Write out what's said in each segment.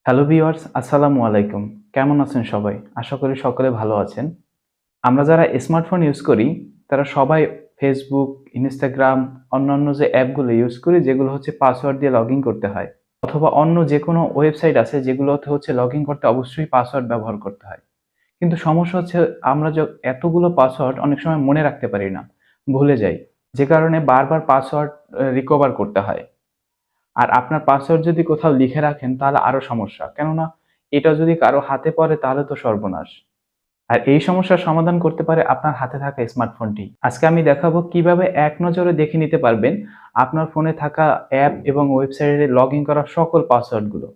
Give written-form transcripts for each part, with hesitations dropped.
Hello viewers, আসসালামু আলাইকুম। কেমন আছেন সবাই? আশা করি সকলে ভালো আছেন। আমরা যারা স্মার্টফোন ইউজ করি, তারা সবাই Facebook, Instagram, অন্যান্য যে অ্যাপগুলো ইউজ করি, যেগুলো হচ্ছে পাসওয়ার্ড দিয়ে লগইন করতে হয়। অথবা অন্য যেকোনো ওয়েবসাইট আছে, যেগুলোতে হচ্ছে লগইন করতে অবশ্যই পাসওয়ার্ড ব্যবহার করতে হয়। কিন্তু সমস্যা হচ্ছে আমরা এতগুলো পাসওয়ার্ড অনেক সময় মনে রাখতে পারি না, ভুলে যাই। যে কারণে বারবার পাসওয়ার্ড রিকভার করতে হয়। আর আপনার পাসওয়ার্ড যদি কোথাও লিখে রাখেন তাহলে আরো সমস্যা। কেননা এটা যদি কারো হাতে পড়ে তাহলে তো সর্বনাশ। আর এই সমস্যার সমাধান করতে পারে আপনার হাতে থাকা স্মার্টফোনটি। আজকে আমি দেখাবো কিভাবে এক নজরে দেখে নিতে পারবেন আপনার ফোনে থাকা অ্যাপ এবং ওয়েবসাইটে লগইন করা সকল পাসওয়ার্ডগুলো।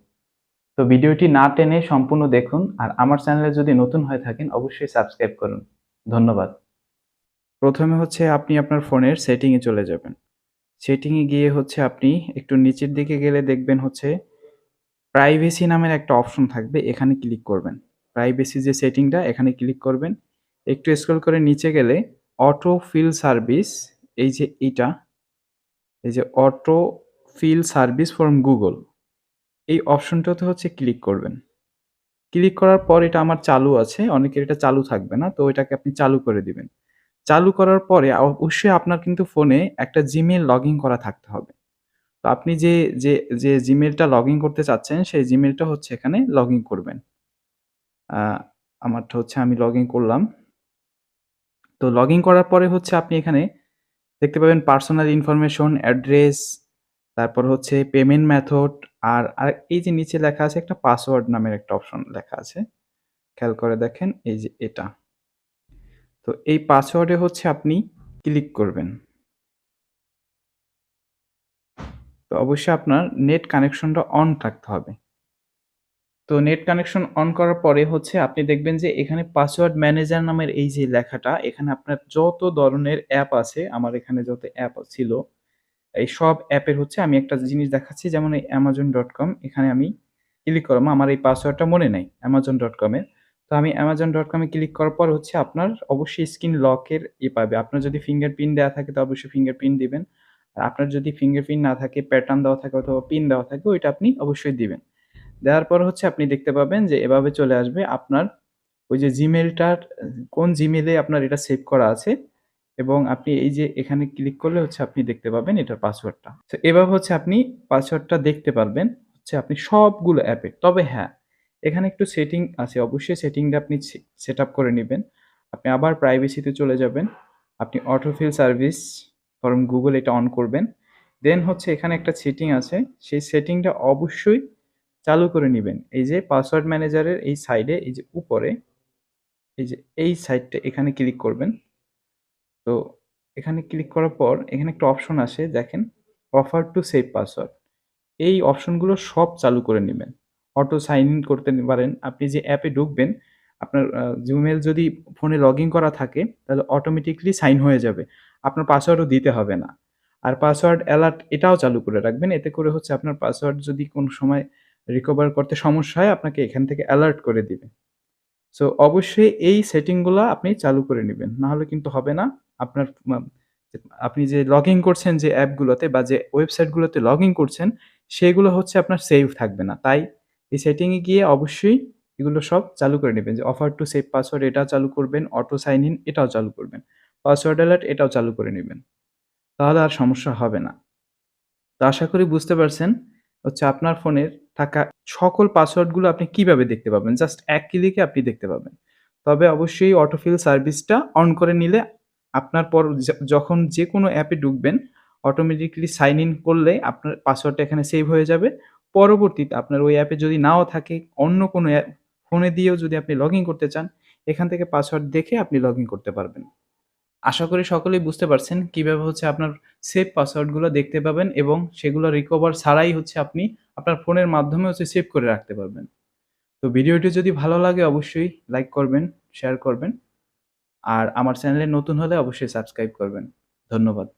তো ভিডিওটি না টেনে সম্পূর্ণ দেখুন আর আমার চ্যানেলে যদি নতুন হয়ে থাকেন অবশ্যই সাবস্ক্রাইব করুন। ধন্যবাদ। প্রথমে হচ্ছে আপনি আপনার ফোনের সেটিংয়ে চলে যাবেন। সেটিংয়ে গিয়ে হচ্ছে আপনি একটু নিচের দিকে গেলে দেখবেন হচ্ছে প্রাইভেসি নামের একটা অপশন থাকবে, এখানে ক্লিক করবেন। প্রাইভেসি যে সেটিংটা এখানে ক্লিক করবেন। একটু স্ক্রল করে নিচে গেলে অটো ফিল সার্ভিস, এই যে এইটা, এই যে auto feel service from Google, এই অপশনটাতে হচ্ছে ক্লিক করবেন। ক্লিক করার পর এটা আমার চালু আছে, অনেকের এটা চালু থাকবে না, তো এটাকে আপনি চালু করে দিবেন। চালু করার পরে অবশ্যই আপনার কিন্তু ফোনে একটা জিমেইল লগইন করা থাকতে হবে। তো আপনি যে জিমেইলটা লগইন করতে চাচ্ছেন সেই জিমেইলটা হচ্ছে এখানে লগইন করবেন। আ আমারটা হচ্ছে আমি লগইন করলাম। তো লগইন করার পরে হচ্ছে আপনি এখানে দেখতে পাবেন পার্সোনাল ইনফরমেশন, অ্যাড্রেস, তারপর হচ্ছে পেমেন্ট মেথড, আর এই যে নিচে লেখা আছে একটা পাসওয়ার্ড নামের একটা অপশন লেখা আছে। খেয়াল করে দেখেন এই যে এটা। তো এই পাসওয়ার্ডে হচ্ছে আপনি ক্লিক করবেন। তো অবশ্যই আপনার নেট কানেকশনটা অন থাকতে হবে। তো নেট কানেকশন অন করার পরে হচ্ছে আপনি দেখবেন যে এখানে পাসওয়ার্ড ম্যানেজার নামের এই যে লেখাটা, এখানে আপনার যত ধরনের অ্যাপ আছে, আমার এখানে যত অ্যাপ ছিল, এই সব অ্যাপের হচ্ছে আমি একটা জিনিস দেখাচ্ছি, যেমন এই amazon.com, এখানে আমি ক্লিক করলাম। আমার এই পাসওয়ার্ডটা মনে নাই amazon.com এর। তো আমি amazon.com এ ক্লিক করার পর হচ্ছে আপনার অবশ্যই স্ক্রিন লকের পাবে। আপনার যদি ফিঙ্গারপ্রিন্ট দেওয়া থাকে তো অবশ্যই ফিঙ্গারপ্রিন্ট দিবেন। আর আপনার যদি ফিঙ্গারপ্রিন্ট না থাকে, প্যাটার্ন দেওয়া থাকে অথবা পিন দেওয়া থাকে, ওইটা আপনি অবশ্যই দিবেন। দেওয়ার পর হচ্ছে আপনি দেখতে পাবেন যে এভাবে চলে আসবে আপনার ওই যে জিমেইলটার, কোন জিমেইলে আপনার এটা সেভ করা আছে, এবং আপনি এই যে এখানে ক্লিক করলে হচ্ছে আপনি দেখতে পাবেন এটার পাসওয়ার্ডটা। তো এভাবে হচ্ছে আপনি পাসওয়ার্ডটা দেখতে পারবেন হচ্ছে আপনি সবগুলো অ্যাপে। তবে হ্যাঁ, এখানে একটু সেটিং আছে, অবশ্যই সেটিংটা আপনি সেটআপ করে নিবেন। আপনি আবার প্রাইভেসিতে চলে যাবেন। আপনি অটোফিল সার্ভিস ফ্রম গুগল এটা অন করবেন। দেন হচ্ছে এখানে একটা সেটিং আছে, সেই সেটিংটা অবশ্যই চালু করে নিবেন। এই যে পাসওয়ার্ড ম্যানেজারের এই সাইডে, এই যে উপরে, এই যে এই সাইডটা এখানে ক্লিক করবেন। তো এখানে ক্লিক করার পর এখানে একটা অপশন আসে দেখেন, অফার টু সেভ পাসওয়ার্ড। এই অপশনগুলো সব চালু করে নিবেন। অটো সাইন ইন করতে পারেন। আপনি যে অ্যাপে ঢুকবেন, আপনার Gmail যদি ফোনে লগইন করা থাকে তাহলে অটোমেটিক্যালি সাইন হয়ে যাবে। আপনার পাসওয়ার্ডও দিতে হবে না। আর পাসওয়ার্ড অ্যালার্ট এটাও চালু করে রাখবেন। এতে করে হচ্ছে আপনার পাসওয়ার্ড যদি কোনো সময় রিকভার করতে সমস্যা হয়, আপনাকে এখান থেকে অ্যালার্ট করে দিবে। সো অবশ্যই এই সেটিং গুলা আপনি চালু করে নিবেন। না হলে কিন্তু হবে না। আপনার আপনি যে লগইন করছেন যে অ্যাপগুলোতে বা যে ওয়েবসাইটগুলোতে লগইন করছেন, সেগুলো হচ্ছে আপনার সেভ থাকবে না। তাই এই সেটিং এ গিয়ে অবশ্যই এগুলো সব চালু করে নিবেন। যে অফার টু সেভ পাসওয়ার্ড এটাও চালু করবেন, অটো সাইন ইন এটাও চালু করবেন। পাসওয়ার্ড অ্যালার্ট এটাও চালু করে নিবেন। তাহলে আর সমস্যা হবে না। তো আশা করি বুঝতে পারছেন হচ্ছে আপনার ফোনের থাকা সকল পাসওয়ার্ডগুলো আপনি কিভাবে দেখতে পাবেন। জাস্ট এক ক্লিকে আপনি দেখতে পাবেন। তবে অবশ্যই অটোফিল সার্ভিসটা অন করে নিলে আপনার পর যখন যেকোনো অ্যাপে ঢুকবেন, অটোমেটিক্যালি সাইন ইন করলে আপনার পাসওয়ার্ডটা এখানে সেভ হয়ে যাবে। পরবর্তীতে আপনার ওই অ্যাপে যদি নাও থাকে, অন্য কোনো অ্যাপ ফোনে দিয়েও যদি আপনি লগইন করতে চান, এখান থেকে পাসওয়ার্ড দেখে আপনি লগইন করতে পারবেন। আশা করি সকলেই বুঝতে পারছেন কিভাবে হচ্ছে আপনার সেভ পাসওয়ার্ডগুলো দেখতে পাবেন এবং সেগুলো রিকভার ছাড়াই হচ্ছে আপনি আপনার ফোনের মাধ্যমে হচ্ছে সেভ করে রাখতে পারবেন। তো ভিডিওটি যদি ভালো লাগে অবশ্যই লাইক করবেন, শেয়ার করবেন। আর আমার চ্যানেলে নতুন হলে অবশ্যই সাবস্ক্রাইব করবেন। ধন্যবাদ।